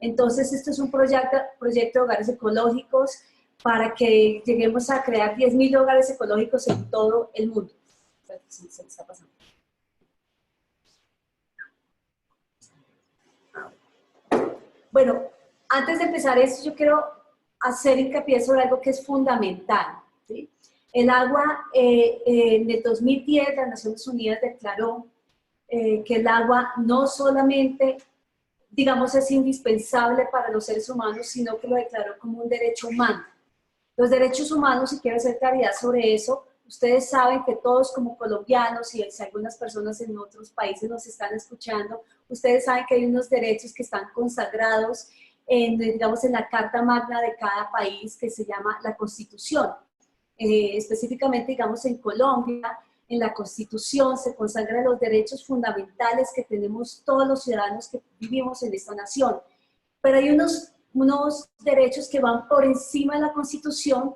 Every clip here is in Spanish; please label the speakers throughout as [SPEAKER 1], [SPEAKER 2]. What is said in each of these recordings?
[SPEAKER 1] Entonces, esto es un proyecto de hogares ecológicos para que lleguemos a crear 10.000 hogares ecológicos en todo el mundo. Se me está pasando. Bueno, antes de empezar esto, yo quiero hacer hincapié sobre algo que es fundamental, ¿sí? El agua, en el 2010, las Naciones Unidas declaró que el agua no solamente, digamos, es indispensable para los seres humanos, sino que lo declaró como un derecho humano. Los derechos humanos, y quiero hacer claridad sobre eso, ustedes saben que todos como colombianos, y si algunas personas en otros países nos están escuchando, ustedes saben que hay unos derechos que están consagrados digamos, en la Carta Magna de cada país, que se llama la Constitución. Específicamente, digamos, en Colombia, en la Constitución se consagran los derechos fundamentales que tenemos todos los ciudadanos que vivimos en esta nación. Pero hay unos derechos que van por encima de la Constitución,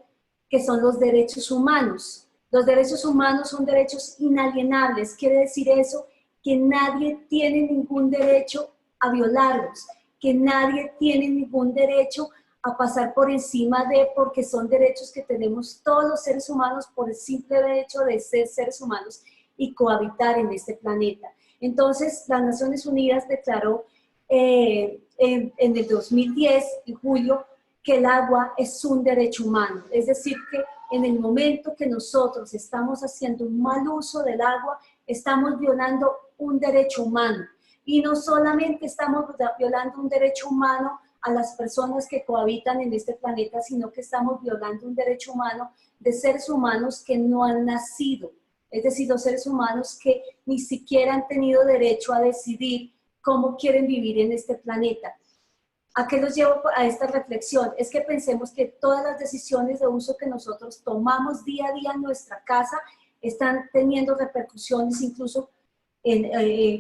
[SPEAKER 1] que son los derechos humanos. Los derechos humanos son derechos inalienables. Quiere decir eso, que nadie tiene ningún derecho a violarlos, que nadie tiene ningún derecho a pasar por encima de, porque son derechos que tenemos todos los seres humanos por el simple hecho de ser seres humanos y cohabitar en este planeta. Entonces, las Naciones Unidas declaró en el 2010, en julio, que el agua es un derecho humano. Es decir, que en el momento que nosotros estamos haciendo un mal uso del agua, estamos violando un derecho humano. Y no solamente estamos violando un derecho humano a las personas que cohabitan en este planeta, sino que estamos violando un derecho humano de seres humanos que no han nacido. Es decir, los seres humanos que ni siquiera han tenido derecho a decidir cómo quieren vivir en este planeta. ¿A qué los llevo a esta reflexión? Es que pensemos que todas las decisiones de uso que nosotros tomamos día a día en nuestra casa están teniendo repercusiones incluso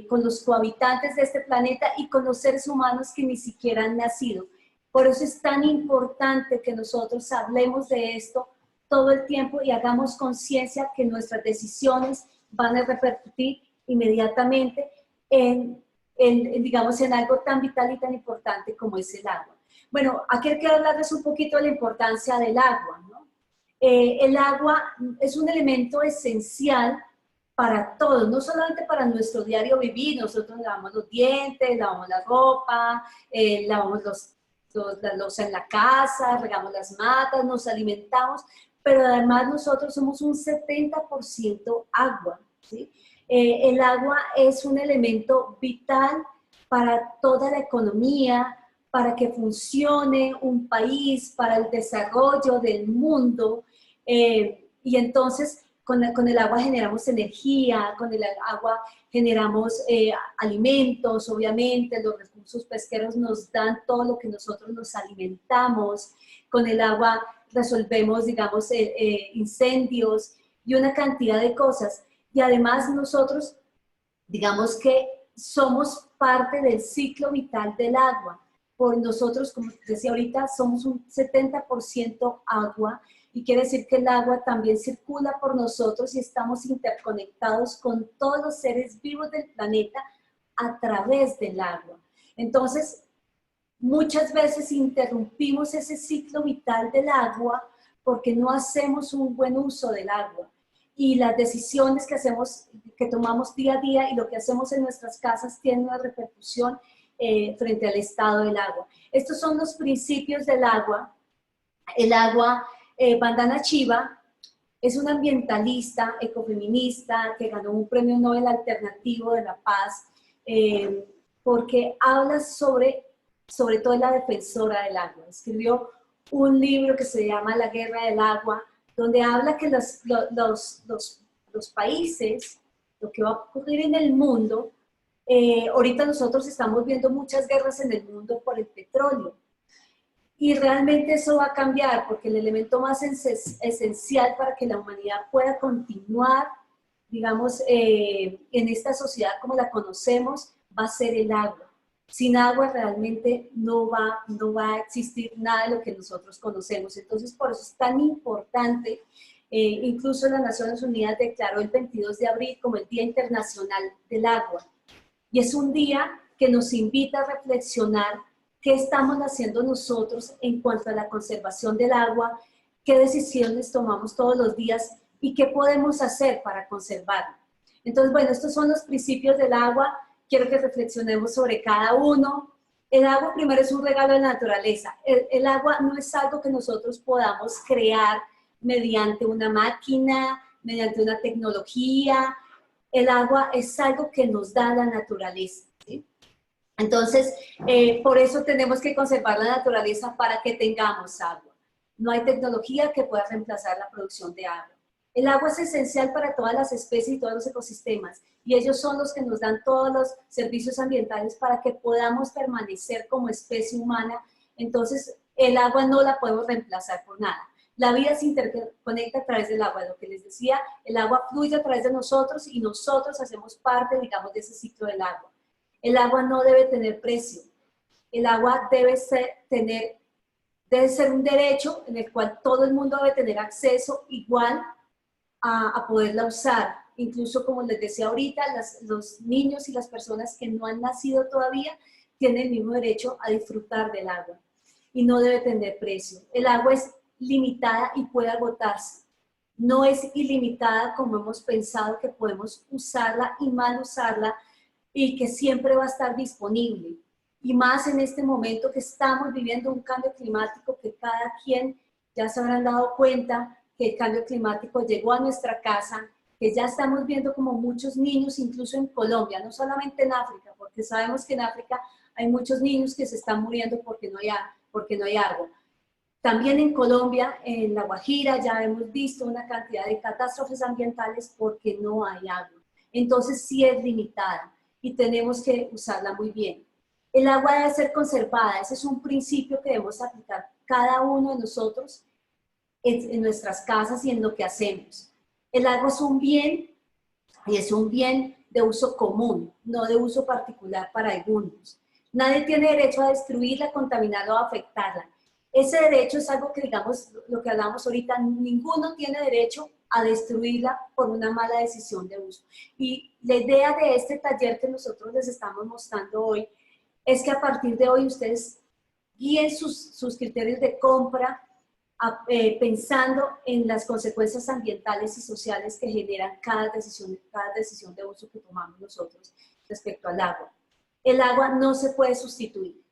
[SPEAKER 1] con los cohabitantes de este planeta y con los seres humanos que ni siquiera han nacido. Por eso es tan importante que nosotros hablemos de esto todo el tiempo y hagamos conciencia que nuestras decisiones van a repercutir inmediatamente digamos, en algo tan vital y tan importante como es el agua. Bueno, aquí quiero hablarles un poquito de la importancia del agua, ¿no? El agua es un elemento esencial para todos, no solamente para nuestro diario vivir. Nosotros lavamos los dientes, lavamos la ropa, lavamos la loza en la casa, regamos las matas, nos alimentamos, pero además nosotros somos un 70% agua, ¿sí? El agua es un elemento vital para toda la economía, para que funcione un país, para el desarrollo del mundo, y entonces con el agua generamos energía, con el agua generamos alimentos, obviamente, los recursos pesqueros nos dan todo lo que nosotros nos alimentamos, con el agua resolvemos, digamos, incendios y una cantidad de cosas. Y además nosotros, digamos que somos parte del ciclo vital del agua. Por nosotros, como decía ahorita, somos un 70% agua, y quiere decir que el agua también circula por nosotros y estamos interconectados con todos los seres vivos del planeta a través del agua. Entonces, muchas veces interrumpimos ese ciclo vital del agua porque no hacemos un buen uso del agua. Y las decisiones que tomamos día a día y lo que hacemos en nuestras casas tienen una repercusión frente al estado del agua. Estos son los principios del agua. El agua, Vandana Shiva es una ambientalista, ecofeminista, que ganó un premio Nobel alternativo de la paz, porque habla sobre todo la defensora del agua. Escribió un libro que se llama La Guerra del Agua, donde habla que los países, lo que va a ocurrir en el mundo, ahorita nosotros estamos viendo muchas guerras en el mundo por el petróleo. Y realmente eso va a cambiar, porque el elemento más esencial para que la humanidad pueda continuar, digamos, en esta sociedad como la conocemos, va a ser el agua. Sin agua realmente no va a existir nada de lo que nosotros conocemos. Entonces, por eso es tan importante, incluso las Naciones Unidas declaró el 22 de abril como el Día Internacional del Agua. Y es un día que nos invita a reflexionar qué estamos haciendo nosotros en cuanto a la conservación del agua, qué decisiones tomamos todos los días y qué podemos hacer para conservarla. Entonces, bueno, estos son los principios del agua. Quiero que reflexionemos sobre cada uno. El agua primero es un regalo de la naturaleza. El agua no es algo que nosotros podamos crear mediante una máquina, mediante una tecnología. El agua es algo que nos da la naturaleza, ¿sí? Entonces, por eso tenemos que conservar la naturaleza para que tengamos agua. No hay tecnología que pueda reemplazar la producción de agua. El agua es esencial para todas las especies y todos los ecosistemas, y ellos son los que nos dan todos los servicios ambientales para que podamos permanecer como especie humana. Entonces, el agua no la podemos reemplazar por nada. La vida se interconecta a través del agua, lo que les decía, el agua fluye a través de nosotros y nosotros hacemos parte, digamos, de ese ciclo del agua. El agua no debe tener precio. El agua debe ser un derecho en el cual todo el mundo debe tener acceso igual a poderla usar. Incluso, como les decía ahorita, los niños y las personas que no han nacido todavía tienen el mismo derecho a disfrutar del agua. Y no debe tener precio. El agua es limitada y puede agotarse. No es ilimitada como hemos pensado que podemos usarla y mal usarla y que siempre va a estar disponible. Y más en este momento que estamos viviendo un cambio climático que cada quien ya se habrán dado cuenta que el cambio climático llegó a nuestra casa, que ya estamos viendo como muchos niños, incluso en Colombia, no solamente en África, porque sabemos que en África hay muchos niños que se están muriendo porque no hay agua. También en Colombia, en La Guajira, ya hemos visto una cantidad de catástrofes ambientales porque no hay agua. Entonces sí es limitada y tenemos que usarla muy bien. El agua debe ser conservada, ese es un principio que debemos aplicar cada uno de nosotros en nuestras casas y en lo que hacemos. El agua es un bien y es un bien de uso común, no de uso particular para algunos. Nadie tiene derecho a destruirla, contaminarla o afectarla. Ese derecho es algo que, digamos, lo que hablamos ahorita, ninguno tiene derecho a destruirla por una mala decisión de uso. Y la idea de este taller que nosotros les estamos mostrando hoy es que a partir de hoy ustedes guíen sus criterios de compra pensando en las consecuencias ambientales y sociales que generan cada decisión de uso que tomamos nosotros respecto al agua. El agua no se puede sustituir.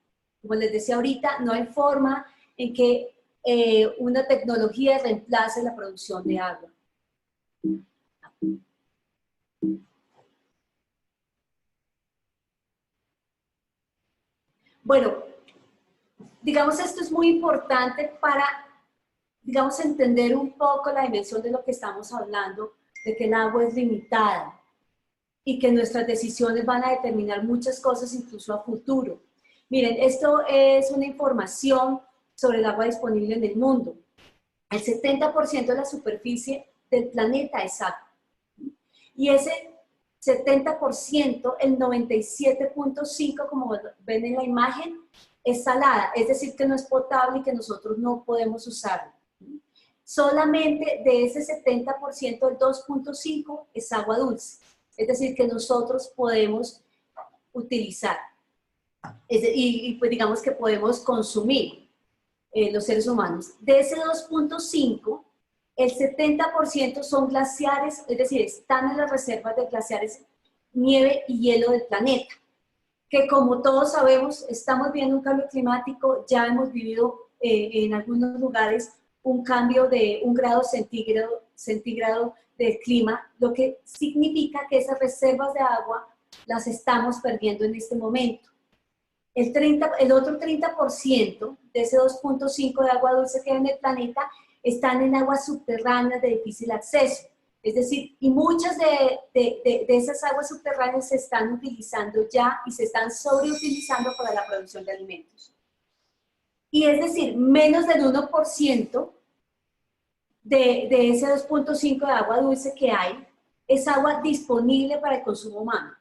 [SPEAKER 1] Como les decía ahorita, no hay forma en que una tecnología reemplace la producción de agua. Bueno, digamos, esto es muy importante para, digamos, entender un poco la dimensión de lo que estamos hablando, de que el agua es limitada y que nuestras decisiones van a determinar muchas cosas, incluso a futuro. Miren, esto es una información sobre el agua disponible en el mundo. El 70% de la superficie del planeta es agua. Y ese 70%, el 97.5%, como ven en la imagen, es salada, es decir, que no es potable y que nosotros no podemos usarla. Solamente de ese 70%, el 2.5% es agua dulce, es decir, que nosotros podemos utilizar y pues digamos que podemos consumir los seres humanos. De ese 2.5%, el 70% son glaciares, es decir, están en las reservas de glaciares, nieve y hielo del planeta, que como todos sabemos, estamos viendo un cambio climático, ya hemos vivido en algunos lugares un cambio de 1 grado centígrado del clima, lo que significa que esas reservas de agua las estamos perdiendo en este momento. El otro 30% de ese 2.5% de agua dulce que hay en el planeta están en aguas subterráneas de difícil acceso. Es decir, y muchas de esas aguas subterráneas se están utilizando ya y se están sobreutilizando para la producción de alimentos. Y es decir, menos del 1% de ese 2.5% de agua dulce que hay es agua disponible para el consumo humano.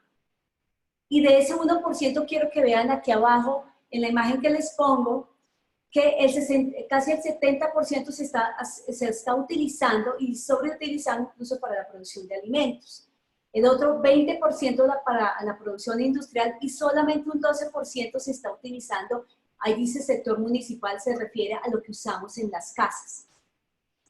[SPEAKER 1] Y de ese 1% quiero que vean aquí abajo, en la imagen que les pongo, que casi el 70% se está utilizando y sobreutilizando incluso para la producción de alimentos. El otro 20% para la producción industrial y solamente un 12% se está utilizando ahí dice sector municipal, se refiere a lo que usamos en las casas.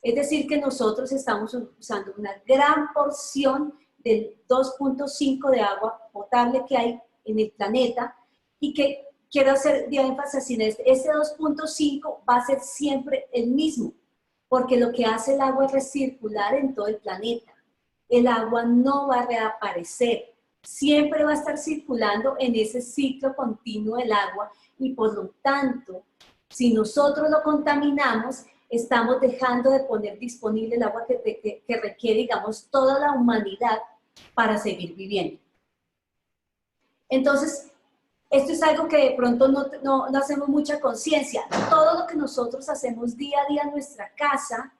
[SPEAKER 1] Es decir, que nosotros estamos usando una gran porción del 2.5 de agua potable que hay en el planeta y que quiero hacer de énfasis en ese 2.5 va a ser siempre el mismo, porque lo que hace el agua es recircular en todo el planeta. El agua no va a reaparecer, siempre va a estar circulando en ese ciclo continuo del agua y por lo tanto, si nosotros lo contaminamos, estamos dejando de poner disponible el agua que requiere, digamos, toda la humanidad para seguir viviendo. Entonces, esto es algo que de pronto no hacemos mucha conciencia. Todo lo que nosotros hacemos día a día en nuestra casa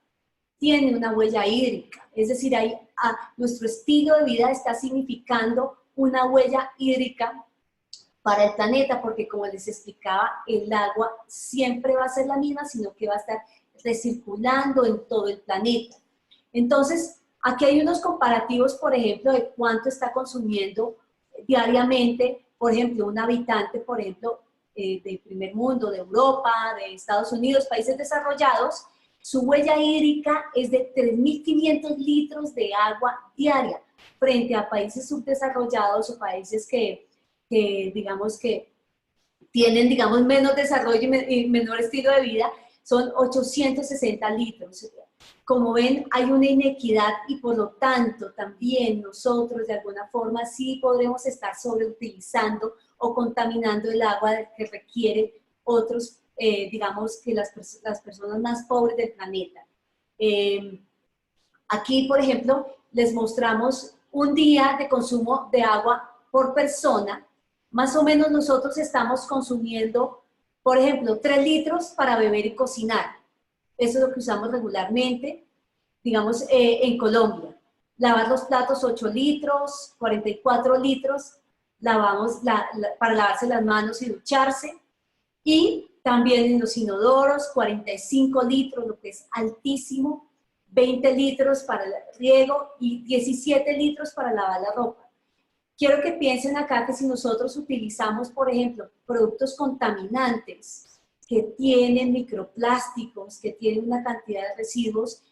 [SPEAKER 1] tiene una huella hídrica. Es decir, nuestro estilo de vida está significando una huella hídrica para el planeta, porque como les explicaba, el agua siempre va a ser la misma, sino que va a estar recirculando en todo el planeta. Entonces, aquí hay unos comparativos, por ejemplo, de cuánto está consumiendo diariamente, por ejemplo, un habitante, por ejemplo, del primer mundo, de Europa, de Estados Unidos, países desarrollados. Su huella hídrica es de 3.500 litros de agua diaria, frente a países subdesarrollados o países que digamos que tienen, digamos, menos desarrollo y menor estilo de vida, son 860 litros. Como ven, hay una inequidad y por lo tanto también nosotros de alguna forma sí podremos estar sobreutilizando o contaminando el agua que requiere otros, digamos, que las personas más pobres del planeta. Aquí, por ejemplo, les mostramos un día de consumo de agua por persona. Más o menos nosotros estamos consumiendo, por ejemplo, 3 litros para beber y cocinar. Eso es lo que usamos regularmente, digamos, en Colombia. Lavar los platos, 8 litros, 44 litros, para lavarse las manos y ducharse. Y también en los inodoros, 45 litros, lo que es altísimo, 20 litros para el riego y 17 litros para lavar la ropa. Quiero que piensen acá que si nosotros utilizamos, por ejemplo, productos contaminantes que tienen microplásticos, que tienen una cantidad de residuos,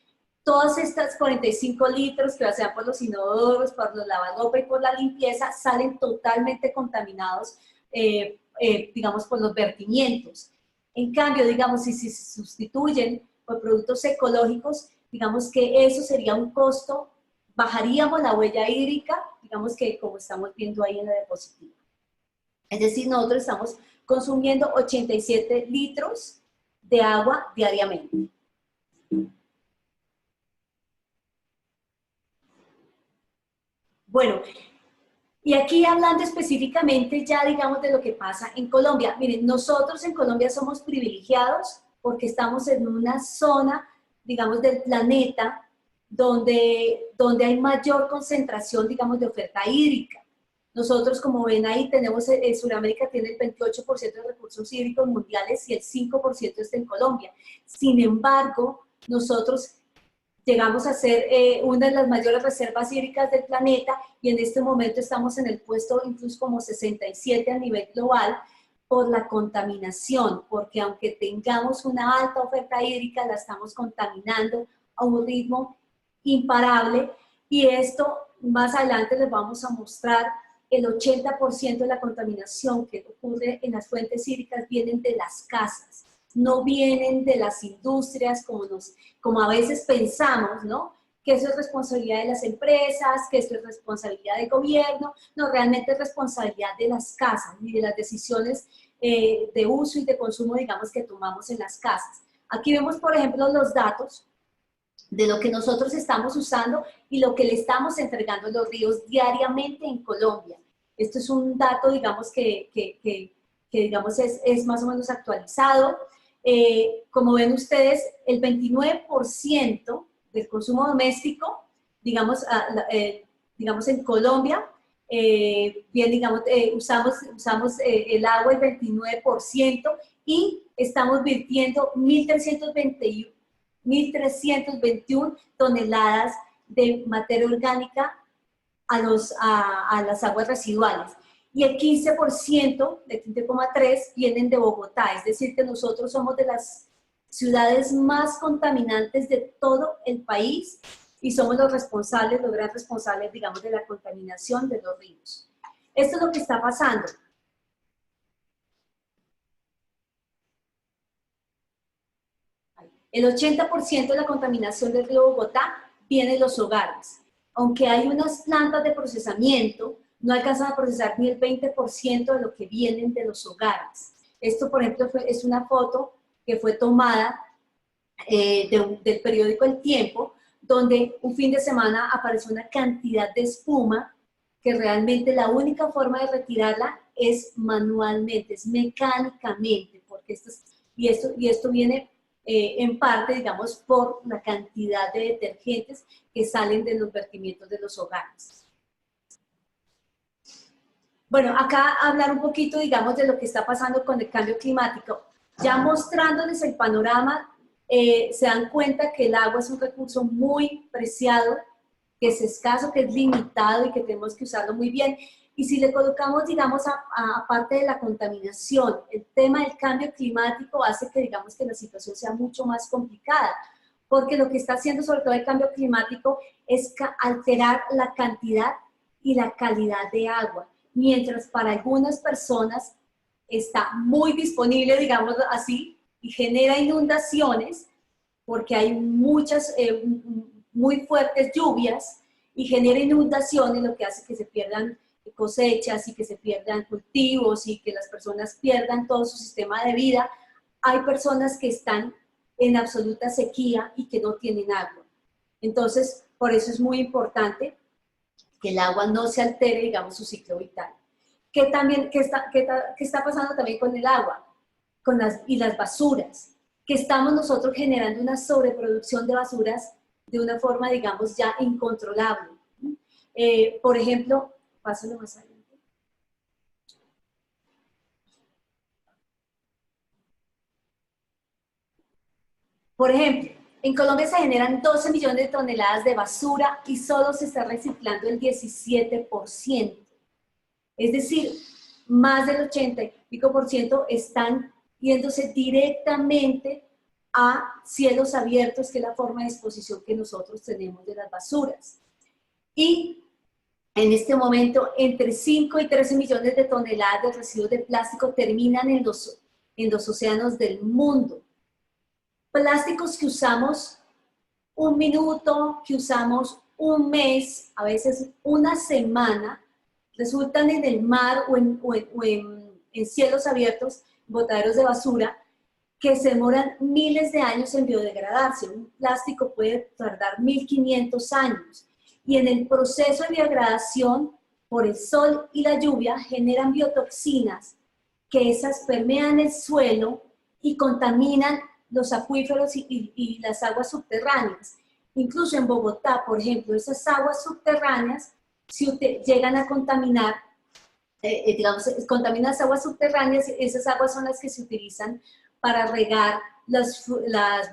[SPEAKER 1] todas estas 45 litros que sean por los inodoros, por los lavarropa y por la limpieza, salen totalmente contaminados, digamos, por los vertimientos. En cambio, digamos, si se sustituyen por productos ecológicos, digamos que eso sería un costo, bajaríamos la huella hídrica, digamos que como estamos viendo ahí en la diapositiva. Es decir, nosotros estamos consumiendo 87 litros de agua diariamente. Bueno, y aquí hablando específicamente ya, digamos, de lo que pasa en Colombia. Miren, nosotros en Colombia somos privilegiados porque estamos en una zona, digamos, del planeta donde hay mayor concentración, digamos, de oferta hídrica. Nosotros, como ven ahí, Sudamérica tiene el 28% de recursos hídricos mundiales y el 5% está en Colombia. Sin embargo, nosotros llegamos a ser una de las mayores reservas hídricas del planeta y en este momento estamos en el puesto incluso como 67 a nivel global por la contaminación, porque aunque tengamos una alta oferta hídrica, la estamos contaminando a un ritmo imparable y esto más adelante les vamos a mostrar. El 80% de la contaminación que ocurre en las fuentes hídricas vienen de las casas, no vienen de las industrias como a veces pensamos, ¿no? Que eso es responsabilidad de las empresas, que esto es responsabilidad del gobierno, no, realmente es responsabilidad de las casas y de las decisiones de uso y de consumo, digamos, que tomamos en las casas. Aquí vemos, por ejemplo, los datos de lo que nosotros estamos usando y lo que le estamos entregando a los ríos diariamente en Colombia. Esto es un dato, digamos, que digamos, es más o menos actualizado. Como ven ustedes, el 29% del consumo doméstico, digamos, digamos en Colombia, bien, digamos, usamos el agua el 29% y estamos virtiendo 1.321 toneladas de materia orgánica a las aguas residuales. y el 15%, de 15,3%, vienen de Bogotá. Es decir, que nosotros somos de las ciudades más contaminantes de todo el país y somos los responsables, los grandes responsables, digamos, de la contaminación de los ríos. Esto es lo que está pasando. El 80% de la contaminación del río Bogotá viene de los hogares. Aunque hay unas plantas de procesamiento, no alcanzan a procesar ni el 20% de lo que vienen de los hogares. Esto, por ejemplo, es una foto que fue tomada del periódico El Tiempo, donde un fin de semana apareció una cantidad de espuma que realmente la única forma de retirarla es manualmente, es mecánicamente, porque esto viene en parte, digamos, por la cantidad de detergentes que salen de los vertimientos de los hogares. Bueno, acá hablar un poquito, digamos, de lo que está pasando con el cambio climático. Ya mostrándoles el panorama, se dan cuenta que el agua es un recurso muy preciado, que es escaso, que es limitado y que tenemos que usarlo muy bien. Y si le colocamos, digamos, aparte de la contaminación, el tema del cambio climático hace que, digamos, que la situación sea mucho más complicada, porque lo que está haciendo sobre todo el cambio climático es alterar la cantidad y la calidad de agua, mientras para algunas personas está muy disponible, digamos así, y genera inundaciones, porque hay muchas, muy fuertes lluvias, y genera inundaciones, lo que hace que se pierdan cosechas y que se pierdan cultivos y que las personas pierdan todo su sistema de vida. Hay personas que están en absoluta sequía y que no tienen agua. Entonces, por eso es muy importante que el agua no se altere, digamos, su ciclo vital. ¿Qué está pasando también con el agua y las basuras? Que estamos nosotros generando una sobreproducción de basuras de una forma, digamos, ya incontrolable. Por ejemplo, pásalo más adelante. Por ejemplo, en Colombia se generan 12 millones de toneladas de basura y solo se está reciclando el 17%. Es decir, más del 80 y pico por ciento están yéndose directamente a cielos abiertos, que es la forma de disposición que nosotros tenemos de las basuras. Y en este momento, entre 5 y 13 millones de toneladas de residuos de plástico terminan en los océanos del mundo. Plásticos que usamos un minuto, que usamos un mes, a veces una semana, resultan en el mar o en cielos abiertos, botaderos de basura, que se demoran miles de años en biodegradarse. Un plástico puede tardar 1500 años. Y en el proceso de biodegradación, por el sol y la lluvia, generan biotoxinas que esas permean el suelo y contaminan los acuíferos y las aguas subterráneas. Incluso en Bogotá, por ejemplo, esas aguas subterráneas, si llegan a contaminar, digamos, contaminan las aguas subterráneas, esas aguas son las que se utilizan para regar las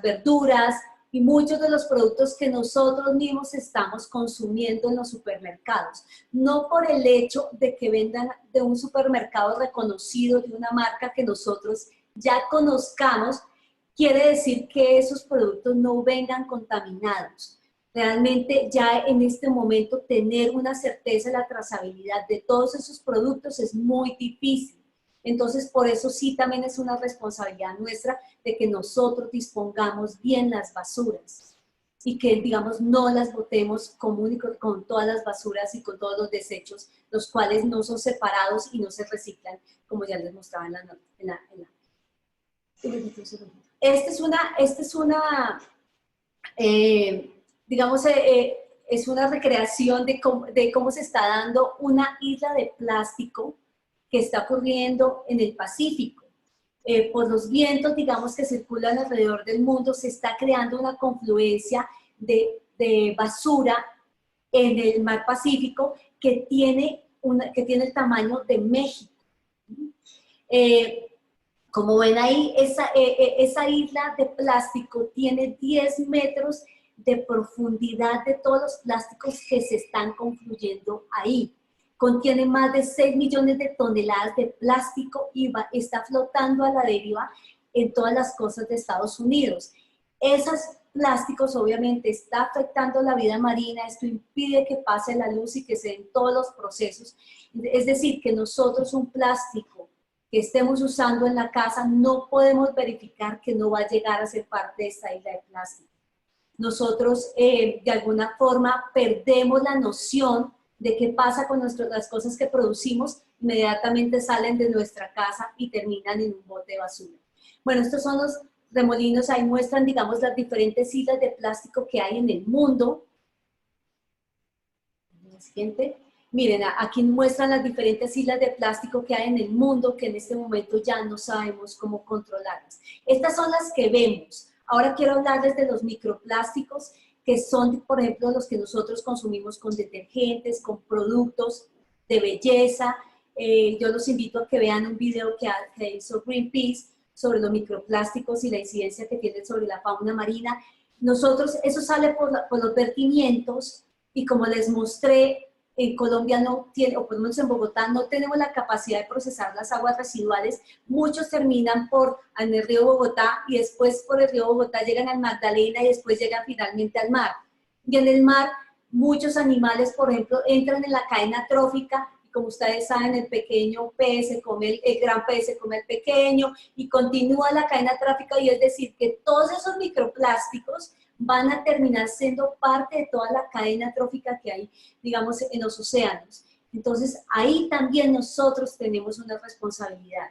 [SPEAKER 1] verduras y muchos de los productos que nosotros mismos estamos consumiendo en los supermercados. No por el hecho de que vendan de un supermercado reconocido, de una marca que nosotros ya conozcamos, quiere decir que esos productos no vengan contaminados. Realmente ya en este momento tener una certeza de la trazabilidad de todos esos productos es muy difícil. Entonces, por eso sí también es una responsabilidad nuestra de que nosotros dispongamos bien las basuras y que, digamos, no las botemos común con todas las basuras y con todos los desechos, los cuales no son separados y no se reciclan, como ya les mostraba en la. Esta es una digamos, es una recreación de cómo se está dando una isla de plástico que está ocurriendo en el Pacífico. Por los vientos, digamos, que circulan alrededor del mundo, se está creando una confluencia de basura en el mar Pacífico que tiene el tamaño de México. Como ven ahí, esa isla de plástico tiene 10 metros de profundidad de todos los plásticos que se están confluyendo ahí. contiene más de 6 millones de toneladas de plástico y está flotando a la deriva en todas las costas de Estados Unidos. Esos plásticos obviamente está afectando la vida marina, esto impide que pase la luz y que se den todos los procesos. Es decir, que nosotros un plástico que estemos usando en la casa no podemos verificar que no va a llegar a ser parte de esta isla de plástico. Nosotros de alguna forma perdemos la noción de qué pasa con las cosas que producimos, inmediatamente salen de nuestra casa y terminan en un bote de basura. Bueno, estos son los remolinos, ahí muestran, digamos, las diferentes islas de plástico que hay en el mundo. La siguiente. Miren, aquí muestran las diferentes islas de plástico que hay en el mundo, que en este momento ya no sabemos cómo controlarlas. Estas son las que vemos. Ahora quiero hablarles de los microplásticos, que son, por ejemplo, los que nosotros consumimos con detergentes, con productos de belleza. Yo los invito a que vean un video que hizo Greenpeace sobre los microplásticos y la incidencia que tienen sobre la fauna marina. Nosotros, eso sale por los vertimientos, y como les mostré, en Colombia no tiene, o por lo menos en Bogotá, no tenemos la capacidad de procesar las aguas residuales. Muchos terminan en el río Bogotá y después por el río Bogotá llegan al Magdalena y después llegan finalmente al mar. Y en el mar muchos animales, por ejemplo, entran en la cadena trófica y como ustedes saben, el pequeño pez se come, el gran pez se come el pequeño y continúa la cadena trófica, y es decir, que todos esos microplásticos van a terminar siendo parte de toda la cadena trófica que hay, digamos, en los océanos. Entonces, ahí también nosotros tenemos una responsabilidad.